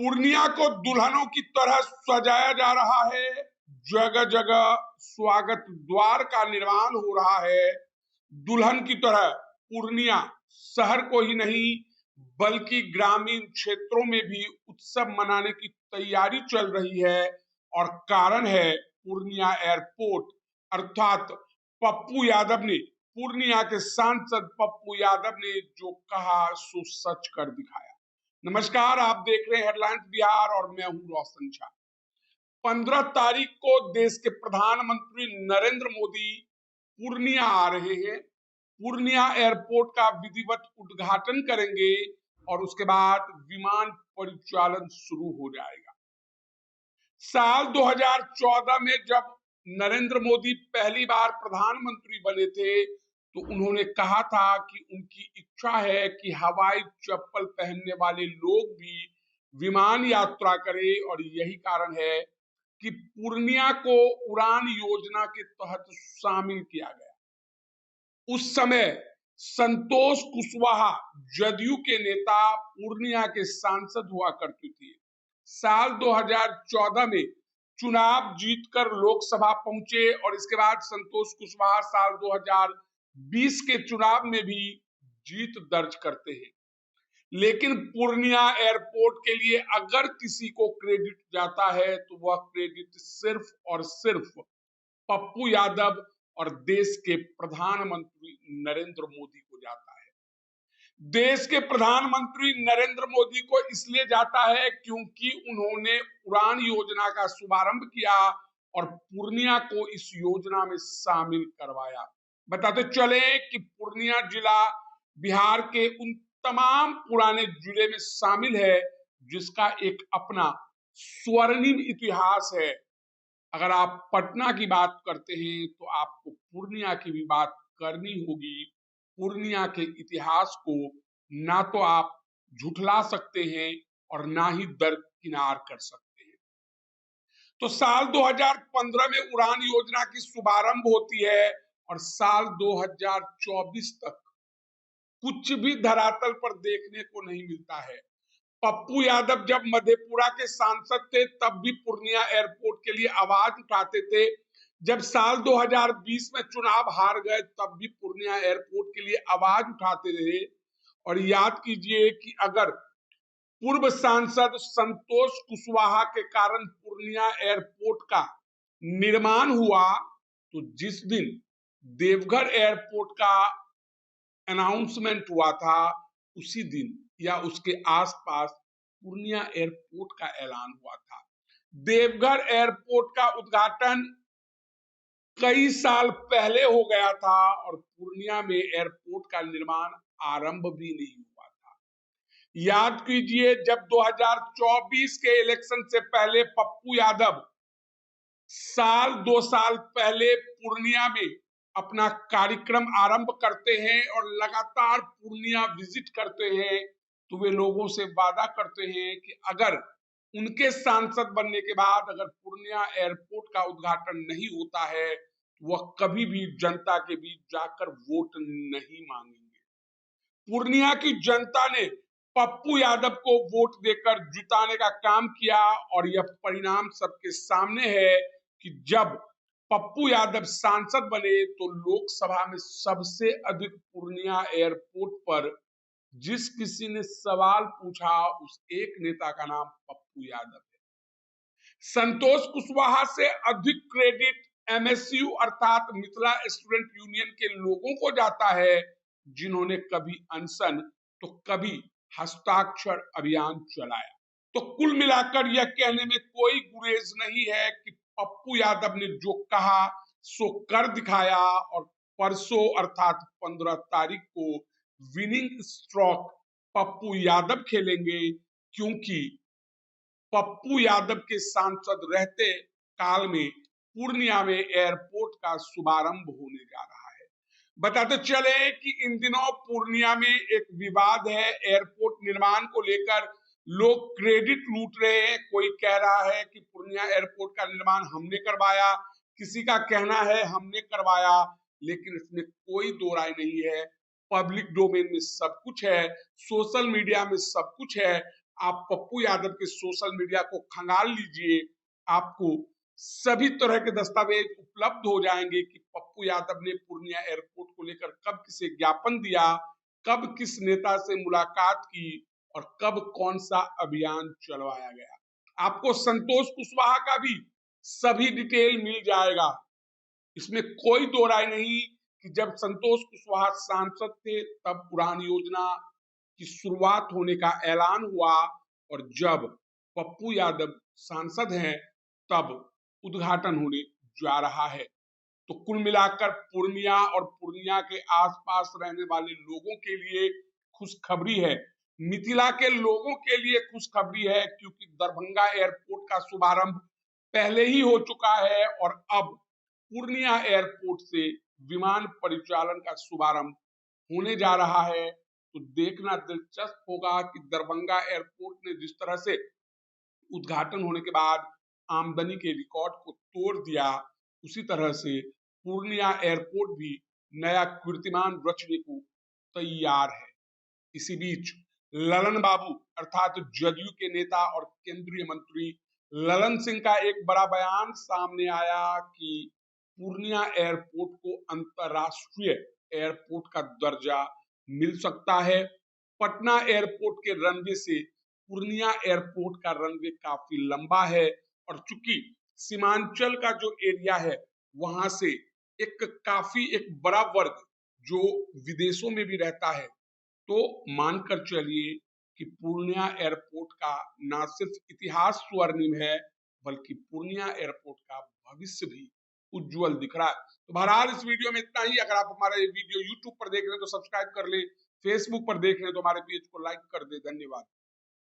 पूर्णिया को दुल्हनों की तरह सजाया जा रहा है। जगह जगह स्वागत द्वार का निर्माण हो रहा है। दुल्हन की तरह पूर्णिया शहर को ही नहीं बल्कि ग्रामीण क्षेत्रों में भी उत्सव मनाने की तैयारी चल रही है। और कारण है पूर्णिया एयरपोर्ट, अर्थात पप्पू यादव ने, पूर्णिया के सांसद पप्पू यादव ने जो कहा सो सच कर दिखाया। नमस्कार, आप देख रहे हैं हेडलाइंस बिहार और मैं हूं रोशन झा। 15 तारीख को देश के प्रधानमंत्री नरेंद्र मोदी पूर्णिया आ रहे हैं। पूर्णिया एयरपोर्ट का विधिवत उद्घाटन करेंगे और उसके बाद विमान परिचालन शुरू हो जाएगा। साल 2014 में जब नरेंद्र मोदी पहली बार प्रधानमंत्री बने थे तो उन्होंने कहा था कि उनकी इच्छा है कि हवाई चप्पल पहनने वाले लोग भी विमान यात्रा करें और यही कारण है कि पूर्णिया को उड़ान योजना के तहत शामिल किया गया। उस समय संतोष कुशवाहा जदयू के नेता पूर्णिया के सांसद हुआ करते थे। साल 2014 में चुनाव जीतकर लोकसभा पहुंचे और इसके बाद संतोष कुशवाहा साल 2020 के चुनाव में भी जीत दर्ज करते हैं। लेकिन पूर्णिया एयरपोर्ट के लिए अगर किसी को क्रेडिट जाता है तो वह क्रेडिट सिर्फ और सिर्फ पप्पू यादव और देश के प्रधानमंत्री नरेंद्र मोदी को जाता है। देश के प्रधानमंत्री नरेंद्र मोदी को इसलिए जाता है क्योंकि उन्होंने उड़ान योजना का शुभारंभ किया और पूर्णिया को इस योजना में शामिल करवाया। बताते चले कि पूर्णिया जिला बिहार के उन तमाम पुराने जिले में शामिल है जिसका एक अपना स्वर्णिम इतिहास है। अगर आप पटना की बात करते हैं तो आपको पूर्णिया की भी बात करनी होगी। पूर्णिया के इतिहास को ना तो आप झुठला सकते हैं और ना ही दरकिनार कर सकते हैं। तो साल 2015 में उड़ान योजना की शुभारंभ होती है और साल 2024 तक कुछ भी धरातल पर देखने को नहीं मिलता है। पप्पू यादव जब मधेपुरा के सांसद थे तब भी पूर्णिया एयरपोर्ट के लिए आवाज उठाते थे। जब साल 2020 में चुनाव हार गए तब भी पूर्णिया एयरपोर्ट के लिए आवाज उठाते रहे। और याद कीजिए कि अगर पूर्व सांसद संतोष कुशवाहा के कारण पूर्णिया एयरपोर्ट का निर्माण हुआ तो जिस दिन देवघर एयरपोर्ट का अनाउंसमेंट हुआ था उसी दिन या उसके आसपास पूर्णिया एयरपोर्ट का ऐलान हुआ था। देवघर एयरपोर्ट का उद्घाटन कई साल पहले हो गया था और पूर्णिया में एयरपोर्ट का निर्माण आरंभ भी नहीं हुआ था। याद कीजिए जब 2024 के इलेक्शन से पहले पप्पू यादव दो साल पहले पूर्णिया में अपना कार्यक्रम आरंभ करते हैं और लगातार पूर्णिया विजिट करते हैं तो वे लोगों से वादा करते हैं कि अगर उनके सांसद बनने के बाद अगर पूर्णिया एयरपोर्ट का उद्घाटन नहीं होता है तो वह कभी भी जनता के बीच जाकर वोट नहीं मांगेंगे। पूर्णिया की जनता ने पप्पू यादव को वोट देकर जिताने का काम किया और यह परिणाम सबके सामने है कि जब पप्पू यादव सांसद बने तो लोकसभा में सबसे अधिक पूर्णिया एयरपोर्ट पर जिस किसी ने सवाल पूछा उस एक नेता का नाम पप्पू यादव है। संतोष कुशवाहा से अधिक क्रेडिट एमएसयू अर्थात मिथिला स्टूडेंट यूनियन के लोगों को जाता है जिन्होंने कभी अनशन तो कभी हस्ताक्षर अभियान चलाया। तो कुल मिलाकर यह कहने में कोई गुरेज नहीं है कि पप्पू यादव ने जो कहा सो कर दिखाया और परसों अर्थात 15 तारीख को विनिंग स्ट्रोक पप्पू यादव खेलेंगे क्योंकि पप्पू यादव के सांसद रहते काल में पूर्णिया में एयरपोर्ट का शुभारंभ होने जा रहा है। बताते चले कि इन दिनों पूर्णिया में एक विवाद है एयरपोर्ट निर्माण को लेकर। लोग क्रेडिट लूट रहे हैं। कोई कह रहा है कि पूर्णिया एयरपोर्ट का निर्माण हमने करवाया, किसी का कहना है हमने करवाया, लेकिन इसमें कोई दो राय नहीं है। पब्लिक डोमेन में सब कुछ है, सोशल मीडिया में सब कुछ है। आप पप्पू यादव के सोशल मीडिया को खंगाल लीजिए, आपको सभी तरह के दस्तावेज उपलब्ध हो जाएंगे कि पप्पू यादव ने पूर्णिया एयरपोर्ट को लेकर कब किसे ज्ञापन दिया, कब किस नेता से मुलाकात की और कब कौन सा अभियान चलवाया गया। आपको संतोष कुशवाहा का भी सभी डिटेल मिल जाएगा। इसमें कोई दो राय नहीं कि जब संतोष कुशवाहा सांसद थे तब उड़ान योजना की शुरुआत होने का ऐलान हुआ और जब पप्पू यादव सांसद हैं तब उद्घाटन होने जा रहा है। तो कुल मिलाकर पूर्णिया और पूर्णिया के आसपास रहने वाले लोगों के लिए खुशखबरी है, मिथिला के लोगों के लिए खुशखबरी है, क्योंकि दरभंगा एयरपोर्ट का शुभारंभ पहले ही हो चुका है और अब पूर्णिया एयरपोर्ट से विमान परिचालन का शुभारंभ होने जा रहा है। तो देखना दिलचस्प होगा कि दरभंगा एयरपोर्ट ने जिस तरह से उद्घाटन होने के बाद आमदनी के रिकॉर्ड को तोड़ दिया, उसी तरह से पूर्णिया एयरपोर्ट भी नया कीर्तिमान रचने को तैयार है। इसी बीच ललन बाबू अर्थात जदयू के नेता और केंद्रीय मंत्री ललन सिंह का एक बड़ा बयान सामने आया कि पूर्णिया एयरपोर्ट को अंतरराष्ट्रीय एयरपोर्ट का दर्जा मिल सकता है। पटना एयरपोर्ट के रनवे से पूर्णिया एयरपोर्ट का रनवे काफी लंबा है और चूंकि सीमांचल का जो एरिया है वहां से एक बड़ा वर्ग जो विदेशों में भी रहता है, तो मानकर चलिए कि पूर्णिया एयरपोर्ट का न सिर्फ इतिहास स्वर्णिम है बल्कि पूर्णिया एयरपोर्ट का भविष्य भी उज्जवल दिख रहा है। तो बहरहाल इस वीडियो में इतना ही। अगर आप हमारा ये वीडियो यूट्यूब पर देख रहे हैं तो सब्सक्राइब कर ले, फेसबुक पर देख रहे हैं तो हमारे पेज को लाइक कर दे। धन्यवाद।